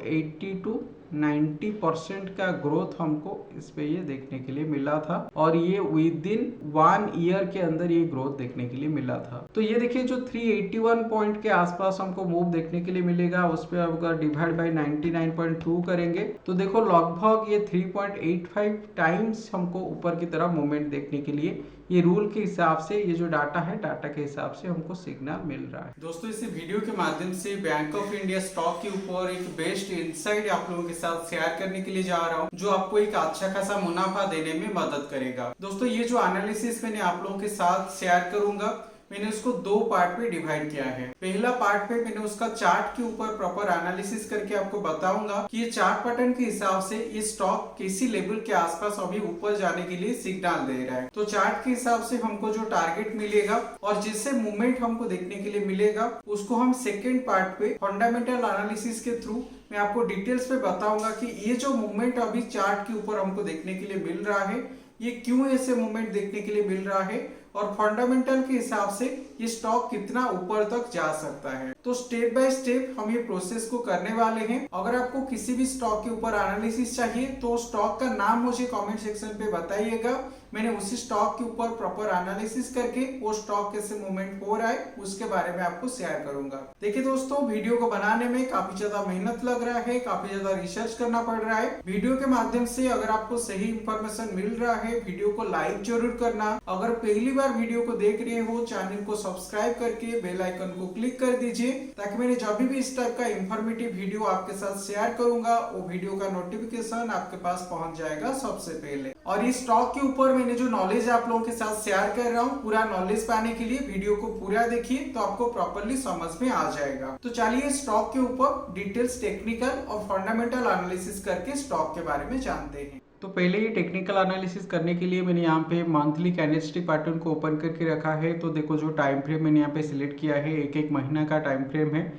80 to 90% का growth हमको इस पे ये देखने के लिए मिला था, और ये विद इन 1 ईयर के अंदर ये ग्रोथ देखने के लिए मिला था। तो ये देखिए जो 381 पॉइंट के आसपास हमको मूव देखने के लिए मिलेगा, उस पर अगर डिवाइड बाई 99.2 करेंगे तो देखो लगभग ये 3.85 टाइम्स हमको ऊपर की तरफ मूवमेंट देखने के लिए, ये रूल के हिसाब से, ये जो डाटा है डाटा के हिसाब से हमको सिग्नल मिल रहा है। दोस्तों इस वीडियो के माध्यम से बैंक ऑफ इंडिया स्टॉक के ऊपर एक बेस्ट इनसाइट आप लोगों के साथ शेयर करने के लिए जा रहा हूं, जो आपको एक अच्छा खासा मुनाफा देने में मदद करेगा। दोस्तों ये जो एनालिसिस मैंने आप लोगों के साथ शेयर करूंगा, मैंने उसको 2 पार्ट में डिवाइड किया है। पहला पार्ट पे मैंने उसका चार्ट के ऊपर प्रॉपर एनालिसिस करके आपको बताऊंगा कि ये चार्ट पैटर्न के हिसाब से ये स्टॉक किसी लेवल के आसपास अभी ऊपर जाने के लिए सिग्नल दे रहा है। तो चार्ट के हिसाब से हमको जो टारगेट मिलेगा और जिससे मूवमेंट हमको देखने के लिए मिलेगा, उसको हम सेकेंड पार्ट पे फंडामेंटल एनालिसिस के थ्रू मैं आपको डिटेल्स पे बताऊंगा कि ये जो मूवमेंट अभी चार्ट के ऊपर हमको देखने के लिए मिल रहा है, ये क्यों ऐसे मूवमेंट देखने के लिए मिल रहा है, और फंडामेंटल के हिसाब से ये स्टॉक कितना ऊपर तक जा सकता है। तो स्टेप बाय स्टेप हम ये प्रोसेस को करने वाले हैं। अगर आपको किसी भी स्टॉक के ऊपर एनालिसिस चाहिए तो स्टॉक का नाम मुझे कमेंट सेक्शन पे बताइएगा, मैंने उसी स्टॉक के ऊपर प्रॉपर एनालिसिस करके वो स्टॉक कैसे मूवमेंट हो रहा है उसके बारे में आपको शेयर करूंगा। देखिए दोस्तों, वीडियो को बनाने में काफी ज्यादा मेहनत लग रहा है, काफी ज्यादा रिसर्च करना पड़ रहा है। वीडियो के माध्यम से अगर आपको सही इंफॉर्मेशन मिल रहा है, वीडियो को लाइक जरूर करना। अगर पहली बार वीडियो को देख रहे हो, चैनल को सब्सक्राइब करके बेल आइकन को क्लिक कर दीजिए, ताकि मैंने जब भी इस टाइप का इंफॉर्मेटिव वीडियो आपके साथ शेयर करूंगा, वो वीडियो का नोटिफिकेशन आपके पास पहुंच जाएगा सबसे पहले। और इस स्टॉक के ऊपर मैंने जो नॉलेज आप लोगों के साथ शेयर कर रहा हूँ, पूरा नॉलेज पाने के लिए वीडियो को पूरा देखिए, तो आपको प्रॉपर्ली समझ में आ जाएगा। तो चलिए स्टॉक के ऊपर डिटेल्स टेक्निकल और फंडामेंटल एनालिसिस करके स्टॉक के बारे में जानते हैं। तो पहले ही टेक्निकल एनालिसिस करने के लिए मैंने यहाँ पे मंथली कैंडलस्टिक पैटर्न को ओपन करके रखा है। तो देखो जो टाइम फ्रेम मैंने यहाँ पे सिलेक्ट किया है, एक महीना का टाइम फ्रेम है,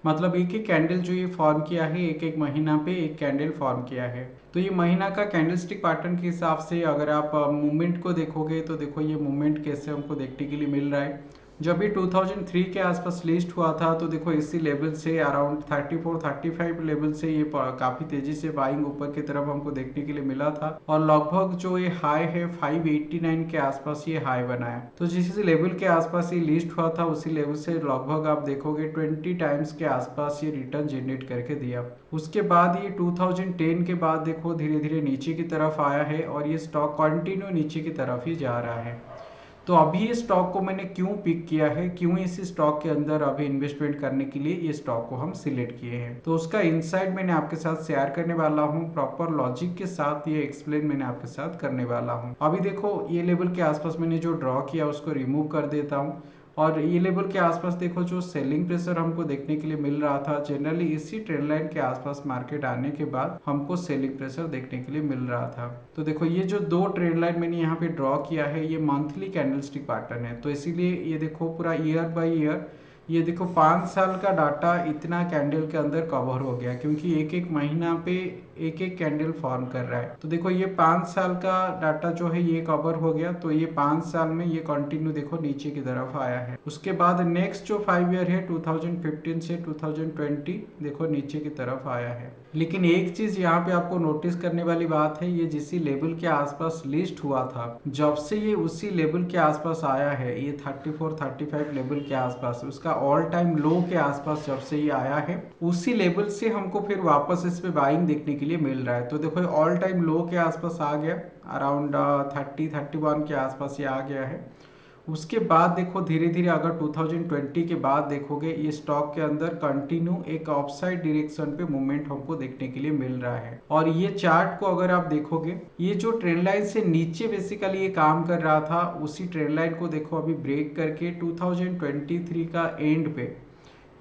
मतलब एक कैंडल जो ये फॉर्म किया है, एक महीना पे एक कैंडल फॉर्म किया है। तो ये महीना का कैंडलस्टिक पैटर्न के हिसाब से अगर आप मूवमेंट को देखोगे तो देखो ये मूवमेंट कैसे हमको देखने के लिए मिल रहा है। जब भी 2003 के आसपास लिस्ट हुआ था तो देखो इसी लेवल से अराउंड 34-35 लेवल से ये काफ़ी तेज़ी से बाइंग ऊपर की तरफ हमको देखने के लिए मिला था, और लगभग जो ये हाई है 589 के आसपास ये हाई बनाया। तो जिस लेवल के आसपास ये लिस्ट हुआ था उसी लेवल से लगभग आप देखोगे 20 टाइम्स के आसपास ये रिटर्न जनरेट करके दिया। उसके बाद ये 2010 के बाद देखो धीरे धीरे नीचे की तरफ आया है, और ये स्टॉक कंटिन्यू नीचे की तरफ ही जा रहा है। तो अभी ये स्टॉक को मैंने क्यों पिक किया है, क्यों इस स्टॉक के अंदर अभी इन्वेस्टमेंट करने के लिए ये स्टॉक को हम सिलेक्ट किए हैं, तो उसका इनसाइट मैंने आपके साथ शेयर करने वाला हूँ। प्रॉपर लॉजिक के साथ ये एक्सप्लेन मैंने आपके साथ करने वाला हूँ। अभी देखो ये लेवल के आसपास मैंने जो ड्रॉ किया उसको रिमूव कर देता हूँ, और ये लेवल के आसपास देखो जो सेलिंग प्रेशर हमको देखने के लिए मिल रहा था, जनरली इसी ट्रेंड लाइन के आसपास मार्केट आने के बाद हमको सेलिंग प्रेशर देखने के लिए मिल रहा था। तो देखो ये जो 2 ट्रेंड लाइन मैंने यहाँ पे ड्रॉ किया है, ये मंथली कैंडलस्टिक पैटर्न है, तो इसीलिए ये देखो पूरा ईयर बाय ईयर, ये देखो 5 साल का डाटा इतना कैंडल के अंदर कवर हो गया, क्योंकि एक महीना पे एक कैंडल फॉर्म कर रहा है। तो देखो ये 5 साल का डाटा जो है ये कवर हो गया, तो ये 5 साल में ये कंटिन्यू देखो नीचे की तरफ आया है। उसके बाद नेक्स्ट जो 5 ईयर है 2015 से 2020 देखो नीचे की तरफ आया है। लेकिन एक चीज यहाँ पे आपको नोटिस करने वाली बात है, ये जिस लेवल के आसपास लिस्ट हुआ था, जब से ये उसी लेवल के आसपास आया है, ये 34-35 लेवल के आसपास, उसका ऑल टाइम लो के आसपास जब से ये आया है, उसी लेवल से हमको फिर वापस इस पे बाइंग देखने के लिए मिल रहा है। तो देखो ऑल टाइम लो के आसपास आ गया, अराउंड 30-31 के आसपास ये आ गया है। उसके बाद देखो धीरे धीरे अगर 2020 के बाद देखोगे, ये स्टॉक के अंदर कंटिन्यू एक ऑफसाइड डायरेक्शन पे मूवमेंट हमको देखने के लिए मिल रहा है। और ये चार्ट को अगर आप देखोगे, ये जो ट्रेंड लाइन से नीचे बेसिकली ये काम कर रहा था, उसी ट्रेंड लाइन को देखो अभी ब्रेक करके 2023 का एंड पे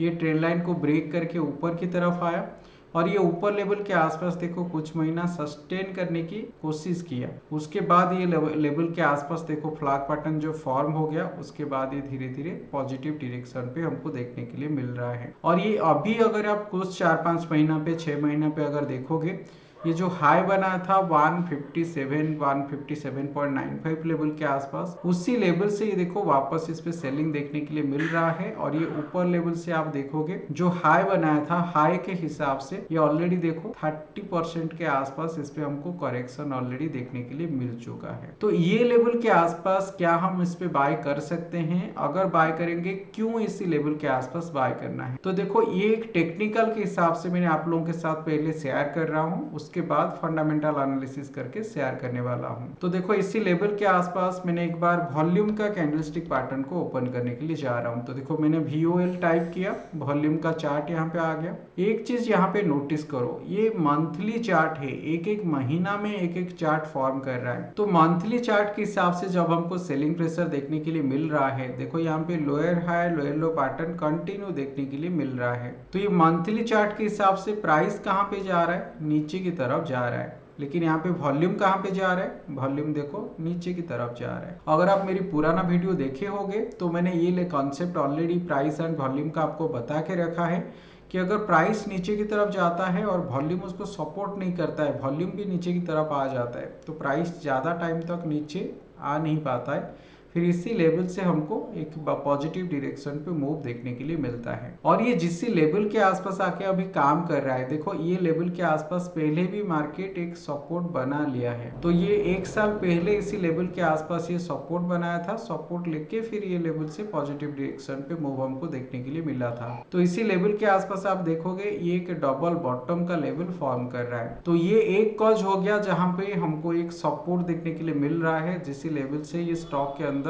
ये ट्रेंड लाइन को ब्रेक करके ऊपर की तरफ आया, और ये ऊपर लेवल के आसपास देखो कुछ महीना सस्टेन करने की कोशिश किया। उसके बाद ये लेवल के आसपास देखो फ्लैग पैटर्न जो फॉर्म हो गया, उसके बाद ये धीरे धीरे पॉजिटिव डायरेक्शन पे हमको देखने के लिए मिल रहा है। और ये अभी अगर आप कुछ 4-5 महीना पे 6 महीना पे अगर देखोगे, ये जो हाई बना था 157 लेवल के आसपास, उसी लेवल से ये देखो वापस इस पे सेलिंग देखने के लिए मिल रहा है। और ये ऊपर लेवल से आप देखोगे जो हाई बनाया था, हाई के हिसाब से ये ऑलरेडी देखो 30% के आसपास इस पे हमको करेक्शन ऑलरेडी देखने के लिए मिल चुका है। तो ये लेवल के आसपास क्या हम इस पे बाय कर सकते हैं? अगर बाय करेंगे, क्यों इसी लेवल के आसपास बाय करना है? तो देखो ये एक टेक्निकल के हिसाब से मैंने आप लोगों के साथ पहले शेयर कर रहा हूं, उसके बाद फंडामेंटल एनालिसिस करके शेयर करने वाला हूं। तो देखो इसी लेवल के आसपास मैंने एक बार वॉल्यूम का कैंडलस्टिक पैटर्न को ओपन करने के लिए जा रहा हूं। तो देखो मैंने VOL टाइप किया, वॉल्यूम का चार्ट यहाँ पे आ गया। एक चीज यहाँ पे नोटिस करो, ये मंथली चार्ट है, एक एक महीना में एक एक चार्ट फॉर्म कर रहा है। तो मंथली चार्ट के हिसाब से जब हमको सेलिंग प्रेशर देखने के लिए मिल रहा है, देखो यहाँ पे लोअर हाई लोअर लो पैटर्न कंटिन्यू देखने के लिए मिल रहा है। तो ये मंथली चार्ट के हिसाब से प्राइस कहाँ पे जा रहा है? नीचे की तरफ जा रहा है। लेकिन यहाँ पे वॉल्यूम कहाँ पे जा रहा है? वॉल्यूम देखो नीचे की तरफ जा रहा है। अगर आप मेरी पुराना वीडियो देखे होंगे तो मैंने ये concept already price and volume का आपको बता के रखा है कि अगर प्राइस नीचे की तरफ जाता है और वॉल्यूम उसको सपोर्ट नहीं करता है, वॉल्यूम भी नीचे की तरफ आ जाता है, तो प्राइस ज़्यादा टाइम तक नीचे आ नहीं पाता है। फिर इसी लेवल से हमको एक पॉजिटिव डायरेक्शन पे मूव देखने के लिए मिलता है। और ये जिस लेवल के आसपास आके अभी काम कर रहा है, देखो ये लेवल के आसपास पहले भी मार्केट एक सपोर्ट बना लिया है। तो ये एक साल पहले इसी लेवल के आसपास ये सपोर्ट बनाया था, सपोर्ट लेके फिर ये लेवल से पॉजिटिव डायरेक्शन पे मूव हमको देखने के लिए मिला था। तो इसी लेवल के आसपास आप देखोगे ये एक डबल बॉटम का लेवल फॉर्म कर रहा है। तो ये एक कॉज हो गया जहां पे हमको एक सपोर्ट देखने के लिए मिल रहा है, जिस लेवल से ये स्टॉक के अंदर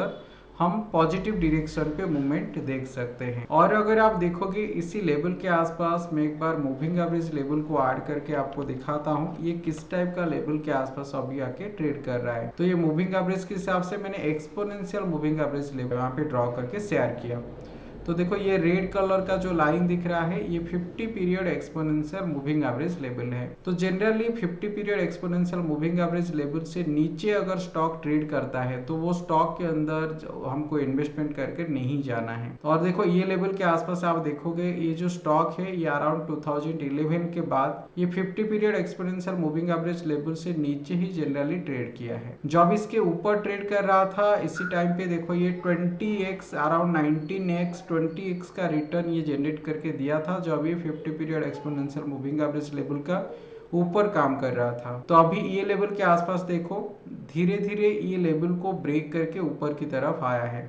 हम पॉजिटिव डायरेक्शन पे मूवमेंट देख सकते हैं। और अगर आप देखोगे इसी लेवल के आसपास, मैं एक बार मूविंग एवरेज लेवल को ऐड करके आपको दिखाता हूं ये किस टाइप का लेवल के आसपास अभी आके ट्रेड कर रहा है। तो ये मूविंग एवरेज के हिसाब से मैंने एक्सपोनेंशियल मूविंग एवरेज लेवल यहाँ पे ड्रॉ करके शेयर किया। तो देखो ये रेड कलर का जो लाइन दिख रहा है ये 50 period exponential moving average level है। तो generally 50 period exponential moving average level से नीचे अगर स्टॉक ट्रेड करता है तो वो स्टॉक के अंदर हमको इन्वेस्टमेंट करके नहीं जाना है। और देखो ये लेवल के आसपास आप देखोगे ये जो स्टॉक है ये अराउंड 2011 के बाद ये 50 period exponential moving average level से नीचे ही जनरली ट्रेड किया है। जब इसके ऊपर ट्रेड कर रहा था इसी टाइम पे देखो ये 20x अराउंड 19x 20x का रिटर्न ये जनरेट करके दिया था जब ये 50 period exponential moving average level का ऊपर काम कर रहा था। तो अभी ये लेवल के आसपास देखो धीरे धीरे ये लेवल को ब्रेक करके ऊपर की तरफ आया है।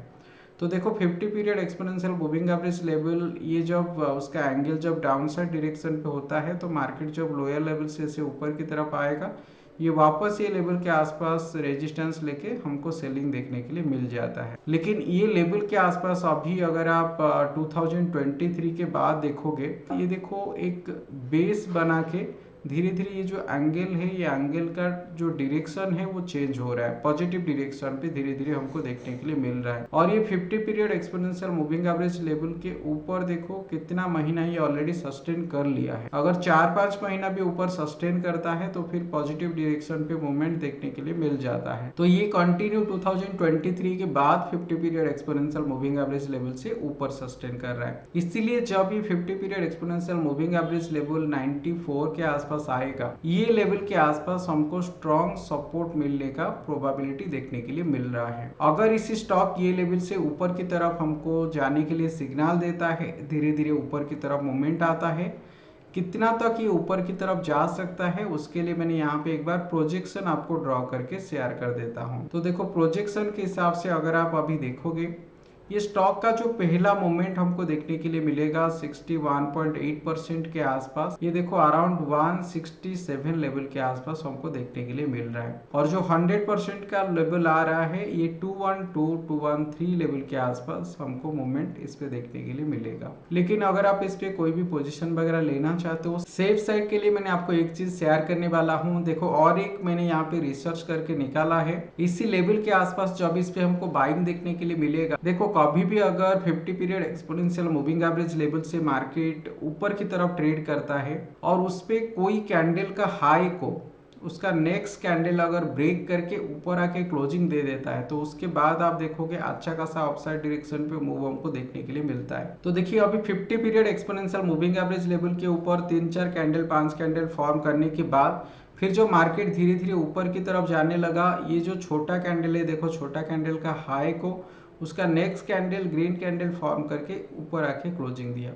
तो देखो 50 period exponential moving average level ये जब उसका एंगल जब डाउन साइड डायरेक्शन पे होता है तो मार्केट जब लोअर लेवल से ऊपर की तरफ आएगा ये वापस ये लेवल के आसपास रेजिस्टेंस लेके हमको सेलिंग देखने के लिए मिल जाता है। लेकिन ये लेवल के आसपास अभी अगर आप 2023 के बाद देखोगे ये देखो एक बेस बना के धीरे धीरे ये जो एंगल है ये एंगल का जो डायरेक्शन है वो चेंज हो रहा है, पॉजिटिव डायरेक्शन पे धीरे धीरे हमको देखने के लिए मिल रहा है। और ये 50 period exponential moving average level के ऊपर देखो कितना महीना ये ऑलरेडी सस्टेन कर लिया है। अगर 4-5 महीना भी ऊपर सस्टेन करता है तो फिर पॉजिटिव डायरेक्शन पे मूवमेंट देखने के लिए मिल जाता है। तो ये कंटिन्यू 2023 के बाद 50 period exponential moving average level से ऊपर सस्टेन कर रहा है। इसीलिए जब ये 50 period exponential moving average level 94 के आसपास आएगा ये लेवल के आसपास हमको स्ट्रॉन्ग सपोर्ट मिलने का प्रोबेबिलिटी देखने के लिए मिल रहा है। अगर इसी स्टॉक ये लेवल से ऊपर की तरफ हमको जाने के लिए सिग्नल देता है, धीरे धीरे ऊपर की तरफ मूवमेंट आता है, कितना तक ये ऊपर की तरफ जा सकता है उसके लिए मैंने यहाँ पे एक बार प्रोजेक्शन आपको ड्रॉ करके शेयर कर देता हूँ। तो देखो प्रोजेक्शन के हिसाब से अगर आप अभी देखोगे ये स्टॉक का जो पहला मोमेंट हमको देखने के लिए मिलेगा 61.8% के आसपास, ये देखो अराउंड 167 लेवल के आसपास हमको देखने के लिए मिल रहा है। और जो 100% का लेवल आ रहा है ये 212-213 लेवल के आसपास हमको मोमेंट इस पे देखने के लिए मिलेगा। लेकिन अगर आप इस पे कोई भी पोजीशन वगैरह लेना चाहते हो सेफ साइड के लिए मैंने आपको एक चीज शेयर करने वाला हूँ। देखो और एक मैंने यहाँ पे रिसर्च करके निकाला है, इसी लेवल के आसपास जब इस पे हमको बाइंग देखने के लिए मिलेगा, देखो कभी भी अगर 50 period exponential moving average level से मार्केट ऊपर की तरफ ट्रेड करता है और उस पे कोई कैंडल का हाई को उसका नेक्स्ट कैंडल अगर ब्रेक करके ऊपर आके क्लोजिंग दे देता है तो उसके बाद आप देखोगे अच्छा खासा अपसाइड डायरेक्शन पे मूव हमको देखने के लिए मिलता है। तो देखिए अभी 50 period exponential moving average level के ऊपर 3-4 कैंडल 5 कैंडल फॉर्म करने के बाद फिर जो मार्केट धीरे धीरे ऊपर की तरफ जाने लगा, ये जो छोटा कैंडल है देखो, छोटा कैंडल का हाई को उसका next candle green candle form करके ऊपर आके क्लोजिंग दिया।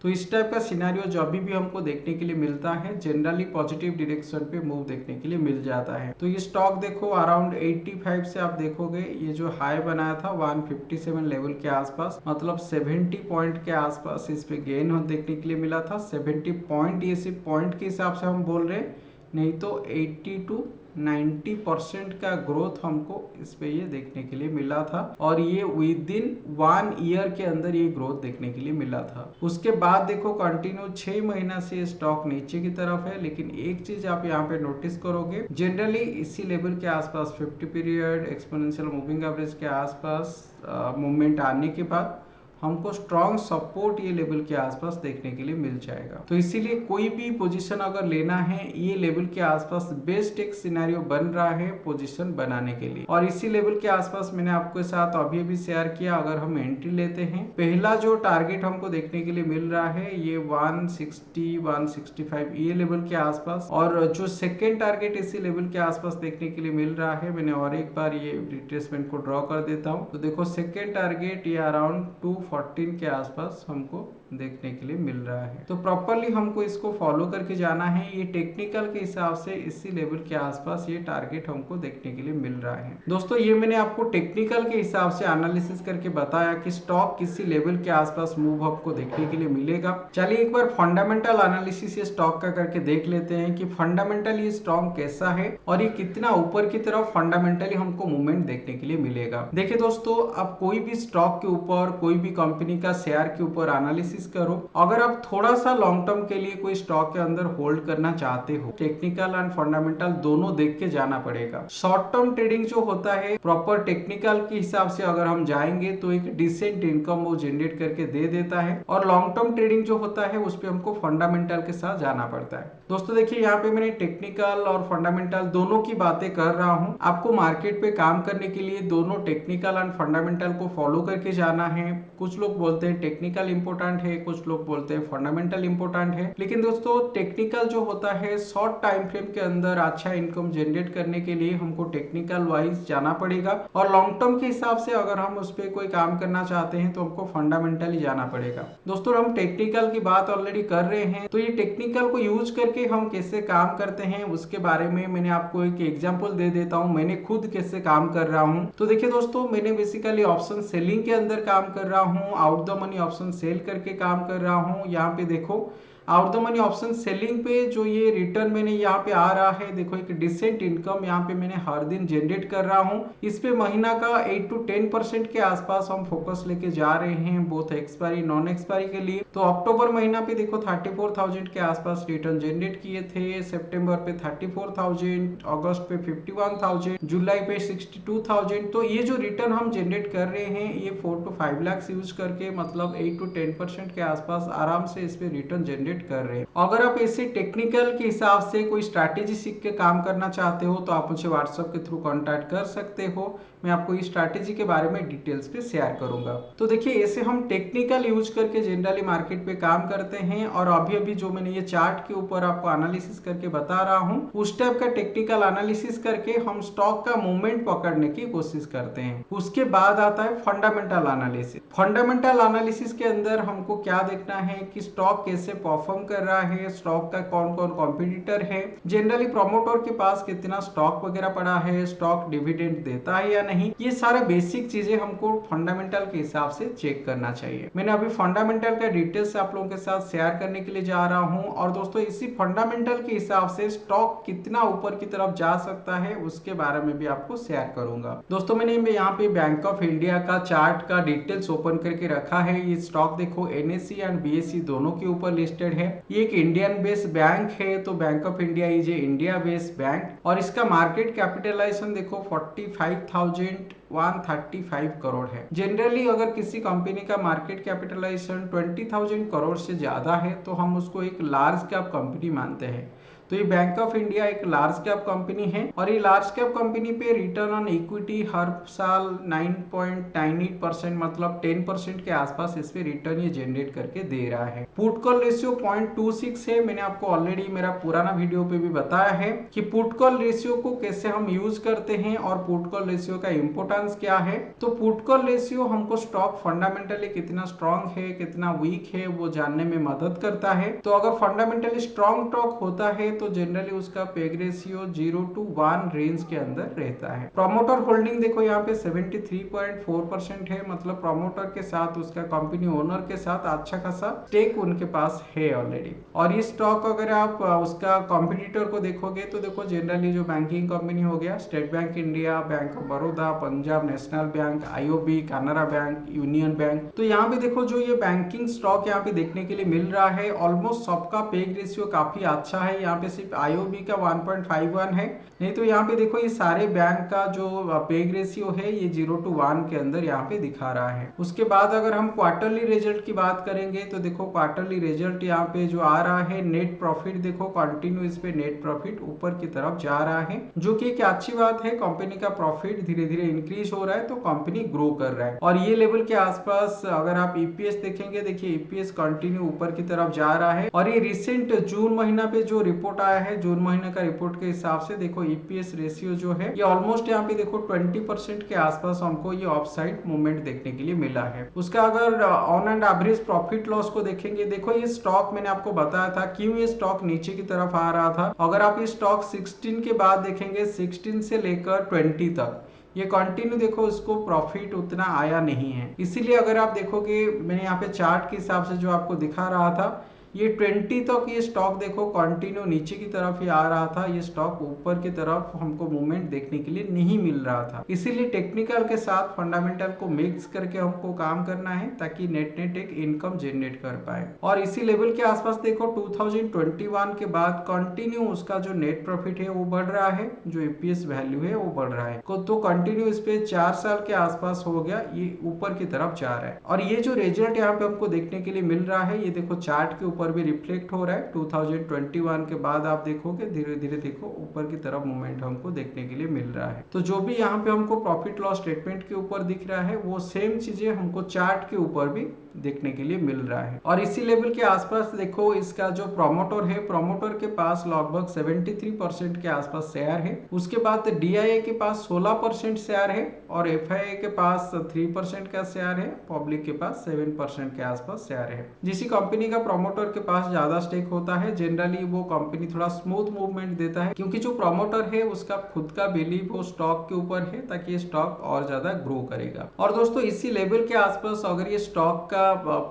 तो इस टाइप का सिनेरियो जब भी हमको देखने के लिए मिलता है, जनरली पॉजिटिव डायरेक्शन पे मूव देखने के लिए मिल जाता है। तो ये स्टॉक देखो अराउंड 85 से आप देखोगे ये जो हाई बनाया था 157 लेवल के आसपास, मतलब 70 पॉइंट के आसपास इस पे गेन देखने के लिए मिला था। 70 पॉइंट, ये सिर्फ पॉइंट के हिसाब से हम बोल रहे हैं, नहीं तो 80 टू 90% का ग्रोथ हमको इस पे ये देखने के लिए मिला था, और ये विद इन 1 ईयर के अंदर ये ग्रोथ देखने के लिए मिला था। उसके बाद देखो कंटिन्यू 6 महीना से ये स्टॉक नीचे की तरफ है, लेकिन एक चीज आप यहाँ पे नोटिस करोगे, जनरली इसी लेवल के आसपास 50 पीरियड एक्सपोनेंशियल मूविंग एवरेज के आसपास मूवमेंट आने के बाद हमको स्ट्रॉन्ग सपोर्ट ये लेवल के आसपास देखने के लिए मिल जाएगा। तो इसीलिए कोई भी पोजीशन अगर लेना है, ये लेवल के आसपास बेस्ट एक सिनेरियो बन रहा है पोजीशन बनाने के लिए। और इसी लेवल के आसपास मैंने आपके साथ अभी शेयर किया, अगर हम एंट्री लेते हैं, पहला जो टारगेट हमको देखने के लिए मिल रहा है ये 160 165 ये लेवल के आसपास, और जो सेकेंड टारगेट इसी लेवल के आसपास देखने के लिए मिल रहा है, मैंने और एक बार ये रिट्रेसमेंट को ड्रॉ कर देता हूँ। तो देखो सेकेंड टारगेट ये अराउंड 214 के आसपास हमको देखने के लिए मिल रहा है। तो प्रॉपरली हमको इसको फॉलो करके जाना है। ये टेक्निकल के हिसाब से इसी लेवल के आसपास ये टारगेट हमको देखने के लिए मिल रहा है। दोस्तों ये मैंने आपको टेक्निकल के हिसाब से एनालिसिस करके बताया कि स्टॉक किसी लेवल के आसपास मूव आपको देखने के लिए मिलेगा। चलिए एक बार फंडामेंटल एनालिसिस ये स्टॉक का करके देख लेते हैं कि फंडामेंटल ये स्टॉक कैसा है और ये कितना ऊपर की तरफ फंडामेंटली हमको मूवमेंट देखने के लिए मिलेगा। देखिए दोस्तों, आप कोई भी स्टॉक के ऊपर, कोई भी कंपनी का शेयर के ऊपर एनालिसिस करो, अगर आप थोड़ा सा लॉन्ग टर्म के लिए कोई स्टॉक के अंदर होल्ड करना चाहते हो, टेक्निकल एंड फंडामेंटल दोनों देख के जाना पड़ेगा। शॉर्ट टर्म ट्रेडिंग जो होता है, प्रॉपर टेक्निकल के हिसाब से अगर हम जाएंगे तो एक डिसेंट इनकम वो जनरेट करके दे देता है, और लॉन्ग टर्म ट्रेडिंग जो होता है उस पर हमको फंडामेंटल के साथ जाना पड़ता है। दोस्तों देखिए यहाँ पे मैंने टेक्निकल और फंडामेंटल दोनों की बातें कर रहा हूँ। आपको मार्केट पे काम करने के लिए दोनों टेक्निकल एंड फंडामेंटल को फॉलो करके जाना है। कुछ लोग बोलते हैं टेक्निकल इंपॉर्टेंट है, कुछ लोग बोलते हैं फंडामेंटल इंपॉर्टेंट है, लेकिन दोस्तों टेक्निकल जो होता है शॉर्ट टाइम फ्रेम के अंदर अच्छा इनकम जनरेट करने के लिए हमको टेक्निकल वाइज जाना पड़ेगा, और लॉन्ग टर्म के हिसाब से अगर हम उस पर कोई काम करना चाहते हैं तो हमको फंडामेंटली जाना पड़ेगा। दोस्तों हम टेक्निकल की बात ऑलरेडी कर रहे हैं, तो ये टेक्निकल को यूज करके हम कैसे काम करते हैं उसके बारे में मैंने आपको एक एग्जांपल दे देता हूं, मैंने खुद कैसे काम कर रहा हूं। तो देखिए दोस्तों, मैंने बेसिकली ऑप्शन सेलिंग के अंदर काम कर रहा हूं, out the money option sell करके काम कर रहा हूं। यहाँ पे देखो out the money option selling पे जो ये रिटर्न मैंने यहाँ पे आ रहा है, देखो एक डिसेंट इनकम यहाँ पे मैंने हर दिन जनरेट कर रहा हूँ। इस पे महीना का 8 to 10% के आसपास हम फोकस लेके जा रहे हैं, बोथ एक्सपायरी नॉन एक्सपायरी के लिए। तो अक्टूबर महीना पे देखो 34,000 के आसपास रिटर्न जनरेट किए थे, सितंबर पे 34,000, अगस्त पे 51,000, जुलाई पे 62,000। तो ये जो रिटर्न हम जनरेट कर रहे हैं ये 4 to 5 लाख यूज करके, मतलब 8 to 10% के आसपास आराम से इस पे रिटर्न जनरेट कर रहे हैं। अगर आप ऐसे टेक्निकल के हिसाब से कोई स्ट्रैटेजी सीख के काम करना चाहते हो तो आप मुझे व्हाट्सएप के थ्रू कांटेक्ट कर सकते हो, मैं आपको इस स्ट्रैटेजी के बारे में डिटेल्स पे शेयर करूंगा। तो देखिए ऐसे हम टेक्निकल यूज करके जनरली मार्केट पे काम करते हैं, और अभी जो मैंने ये चार्ट के ऊपर आपको एनालिसिस करके बता रहा हूँ उस टाइप का टेक्निकल एनालिसिस करके हम स्टॉक का मूवमेंट पकड़ने की कोशिश करते हैं। उसके बाद आता है फंडामेंटल एनालिसिस। फंडामेंटल एनालिसिस के अंदर हमको क्या देखना है कि स्टॉक कैसे परफॉर्म कर रहा है, स्टॉक का कौन कौन कॉम्पिटिटर है, जनरली प्रमोटर के पास कितना स्टॉक वगैरह पड़ा है, स्टॉक डिविडेंड देता है या नहीं, ये सारे बेसिक चीजें हमको फंडामेंटल के हिसाब से चेक करना चाहिए। मैंने अभी फंडामेंटल का डिटेल्स आप लोगों के साथ शेयर करने के लिए जा रहा हूं, और दोस्तों इसी फंडामेंटल के हिसाब से स्टॉक कितना ऊपर की तरफ जा सकता है उसके बारे में भी आपको शेयर करूंगा। दोस्तों मैंने यहाँ पे बैंक ऑफ इंडिया का चार्ट का डिटेल्स ओपन करके रखा है। ये स्टॉक देखो NSE एंड BSE दोनों के ऊपर लिस्टेड है। ये एक इंडियन बेस्ड बैंक है, तो bank of India is a India based bank, और इसका मार्केट कैपिटलाइजेशन देखो 45,135 करोड़ है। जनरली अगर किसी कंपनी का मार्केट कैपिटलाइजेशन 20,000 करोड़ से ज्यादा है तो हम उसको एक लार्ज कैप कंपनी मानते हैं। तो ये बैंक ऑफ इंडिया एक लार्ज कैप कंपनी है और ये लार्ज कैप कंपनी पे रिटर्न ऑन इक्विटी हर साल 9.98% मतलब 10% के आसपास इस पे रिटर्न ये जनरेट करके दे रहा है। पुट कॉल रेशियो 0.26 है। मैंने आपको ऑलरेडी मेरा पुराना वीडियो पे भी बताया है कि पुट कॉल रेशियो को कैसे हम यूज करते हैं और पुट कॉल रेशियो का इंपोर्टेंस क्या है। तो पुट कॉल रेशियो हमको स्टॉक फंडामेंटली कितना स्ट्रांग है कितना वीक है वो जानने में मदद करता है। तो अगर फंडामेंटली स्ट्रांग स्टॉक होता है तो जनरली उसका पेग रेशियो 0 to 1 रेंज के अंदर रहता है। प्रमोटर होल्डिंग देखो यहाँ पे 73.4% है, मतलब प्रमोटर के साथ उसका कंपनी ओनर के साथ अच्छा खासा स्टेक उनके पास है ऑलरेडी। और ये स्टॉक अगर आप उसका कॉम्पिटिटर को देखोगे तो देखो जनरली जो बैंकिंग कंपनी हो गया state bank India, bank of Baroda, Punjab national bank, IOB, Canara bank, union bank, तो यहाँ पे देखो जो ये बैंकिंग स्टॉक यहाँ पे देखने के लिए मिल रहा है ऑलमोस्ट सबका पेग रेशियो काफी अच्छा है। यहाँ पे सिर्फ आईओबी का 1.51 है, नहीं तो यहाँ पे देखो ये सारे बैंक का जो पेग रेशियो है ये 0 to 1 के अंदर यहाँ पे दिखा रहा है। उसके बाद अगर हम क्वार्टरली रिजल्ट की बात करेंगे तो देखो क्वार्टरली रिजल्ट यहाँ पे जो आ रहा है नेट प्रॉफिट देखो कंटिन्यू इस पे नेट प्रॉफिट ऊपर की तरफ जा रहा है, जो कि एक अच्छी बात है। कंपनी का प्रॉफिट धीरे धीरे इंक्रीज हो रहा है तो कंपनी ग्रो कर रहा है। और ये लेवल के आसपास अगर आप ईपीएस देखेंगे, देखिए ईपीएस कंटिन्यू ऊपर की तरफ जा रहा है। और ये रिसेंट जून महीना पे जो रिपोर्ट आया है, जून महीने का रिपोर्ट के हिसाब से देखो ईपीएस रेशियो जो है ये ऑलमोस्ट यहाँ पे देखो 20% के आसपास हमको ये ऑफ साइड मूवमेंट देखने के लिए मिला है। उसका अगर on and average profit loss को देखेंगे, देखो ये स्टॉक मैंने आपको बताया था क्यों ये स्टॉक नीचे की तरफ आ रहा था। अगर आप ये स्टॉक 16 के बाद देखेंगे, 16 से लेकर 20 तक ये कंटिन्यू देखो इसको प्रॉफिट उतना आया नहीं है। इसीलिए अगर आप देखोगे मैंने यहाँ पे चार्ट के हिसाब से जो आपको दिखा रहा था ये 20 तक ये स्टॉक देखो कंटिन्यू नीचे की तरफ ही आ रहा था, ये स्टॉक ऊपर की तरफ हमको मूवमेंट देखने के लिए नहीं मिल रहा था। इसीलिए टेक्निकल के साथ फंडामेंटल को मिक्स करके हमको काम करना है ताकि नेट नेट एक इनकम जनरेट कर पाए। और इसी लेवल के आसपास देखो 2021 के बाद कंटिन्यू उसका जो नेट प्रॉफिट है वो बढ़ रहा है, जो ईपीएस वैल्यू है वो बढ़ रहा है। तो कंटिन्यू इस पे 4 साल के आसपास हो गया ये ऊपर की तरफ जा रहा है। और ये जो रिजल्ट यहाँ पे हमको देखने के लिए मिल रहा है ये देखो चार्ट के ऊपर भी रिफ्लेक्ट हो रहा है। 2021 के बाद आप देखोगे धीरे धीरे देखो ऊपर की तरफ मूवमेंट हमको देखने के लिए मिल रहा है। तो जो भी यहाँ पे हमको प्रॉफिट लॉस स्टेटमेंट के ऊपर दिख रहा है वो सेम चीजें हमको चार्ट के ऊपर भी देखने के लिए मिल रहा है। और इसी लेवल के आसपास देखो इसका जो प्रोमोटर है, प्रोमोटर के पास लगभग 73% के आसपास शेयर है। उसके बाद डीआईए के पास 16% शेयर है और एफआईआई के पास 3% का शेयर है, पब्लिक के पास 7% के आसपास शेयर है। जिस कंपनी का प्रोमोटर के पास ज्यादा स्टेक होता है जनरली वो कंपनी थोड़ा स्मूथ मूवमेंट देता है, क्योंकि जो प्रोमोटर है उसका खुद का बिलीव वो स्टॉक के ऊपर है ताकि स्टॉक और ज्यादा ग्रो करेगा। और दोस्तों इसी लेवल के आसपास अगर ये स्टॉक का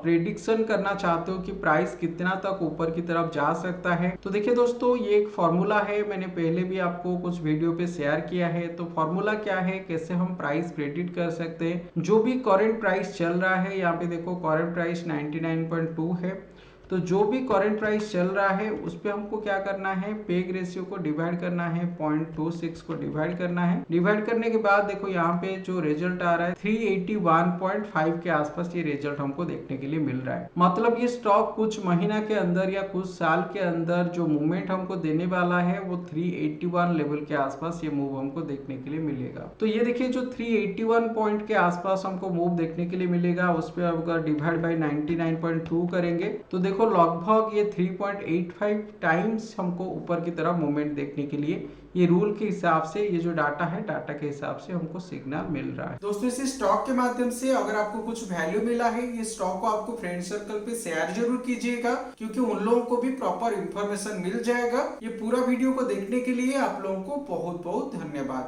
प्रेडिक्शन करना चाहते हो कि प्राइस कितना तक ऊपर की तरफ जा सकता है, तो देखिए दोस्तों ये एक फॉर्मूला है, मैंने पहले भी आपको कुछ वीडियो पे शेयर किया है। तो फॉर्मूला क्या है, कैसे हम प्राइस प्रेडिक्ट कर सकते हैं। जो भी करंट प्राइस चल रहा है, यहाँ पे देखो करंट प्राइस 99.2 है, तो जो भी करंट प्राइस चल रहा है उस पे हमको क्या करना है, पेग रेशियो को डिवाइड करना है, 0.26 को डिवाइड करना है। डिवाइड करने के बाद देखो यहाँ पे जो रिजल्ट आ रहा है 381.5 के आसपास ये रिजल्ट हमको देखने के लिए मिल रहा है। मतलब ये स्टॉक कुछ महीना के अंदर या कुछ साल के अंदर जो मूवमेंट हमको देने वाला है वो 381 लेवल के आसपास ये मूव हमको देखने के लिए मिलेगा। तो ये देखिए जो 381 पॉइंट के आसपास हमको मूव देखने के लिए मिलेगा, उस पर अगर डिवाइड बाई 99.2 करेंगे तो देखो लगभग ये 3.85 टाइम्स हमको ऊपर की तरफ मूवमेंट देखने के लिए ये रूल के हिसाब से, ये जो डाटा है डाटा के हिसाब से हमको सिग्नल मिल रहा है। दोस्तों इस स्टॉक के माध्यम से अगर आपको कुछ वैल्यू मिला है, ये स्टॉक को आपको फ्रेंड सर्कल पे शेयर जरूर कीजिएगा, क्योंकि उन लोगों को भी प्रॉपर इंफॉर्मेशन मिल जाएगा। ये पूरा वीडियो को देखने के लिए आप लोगों को बहुत बहुत धन्यवाद।